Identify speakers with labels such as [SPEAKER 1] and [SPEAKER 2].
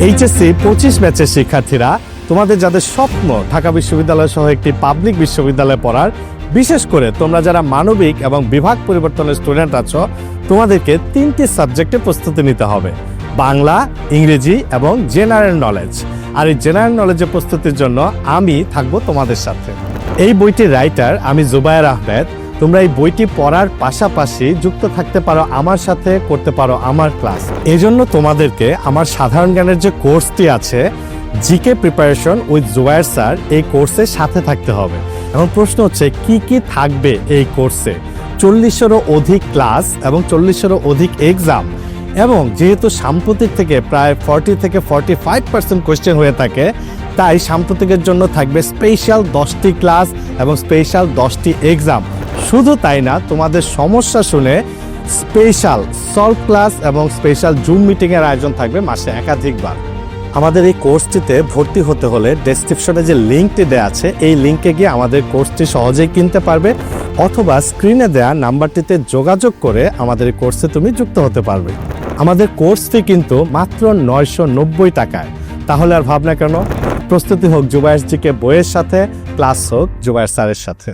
[SPEAKER 1] HSC 25 ব্যাচের শিক্ষার্থীরা, তোমাদের যাদের স্বপ্ন ঢাকা বিশ্ববিদ্যালয় সহ একটি পাবলিক বিশ্ববিদ্যালয়ে পড়ার, বিশেষ করে তোমরা যারা মানবিক এবং বিভাগ পরিবর্তনের স্টুডেন্ট আছো, তোমাদেরকে 3টি সাবজেক্টে প্রস্তুতি নিতে হবে: বাংলা, ইংরেজি এবং জেনারেল নলেজ। আর এই জেনারেল নলেজের প্রস্তুতির জন্য আমি থাকবো তোমাদের সাথে। এই বইটির রাইটার আমি জুবায়ের আহমেদ। তোমরা এই বইটি পড়ার পাশাপাশি যুক্ত থাকতে পারো আমার সাথে, করতে পারো আমার ক্লাস। এজন্য তোমাদেরকে আমার সাধারণ জ্ঞানের যে কোর্সটি আছে, GK preparation with Zubair sir, এই কোর্সের সাথে থাকতে হবে। এখন প্রশ্ন হচ্ছে কি কি থাকবে এই কোর্সে? 40-এরও অধিক ক্লাস এবং 40-এরও অধিক এক্সাম, এবং যেহেতু সাম্প্রতিক থেকে প্রায় 40 থেকে 45% কোয়েশ্চেন হয়ে থাকে, তাই সাম্প্রতিকের জন্য থাকবে স্পেশাল 10টি ক্লাস এবং স্পেশাল 10টি এক্সাম। শুধু তাই না, তোমাদের সমস্যা শুনে স্পেশাল সলভ ক্লাস এবং স্পেশাল জুম মিটিংয়ের আয়োজন থাকবে মাসে একাধিকবার। আমাদের এই কোর্সটিতে ভর্তি হতে হলে ডেসক্রিপশনে যে লিঙ্কটি দেওয়া আছে, এই লিঙ্কে গিয়ে আমাদের কোর্সটি সহজেই কিনতে পারবে, অথবা স্ক্রিনে দেওয়া নাম্বারটিতে যোগাযোগ করে আমাদের এই কোর্সে তুমি যুক্ত হতে পারবে। আমাদের কোর্স ফি কিন্তু মাত্র 990 টাকায়। তাহলে আর ভাবনা কেন? প্রস্তুতি হোক জুবায়ের জিকে বইয়ের সাথে, ক্লাস হোক জুবায়ের স্যারের সাথে।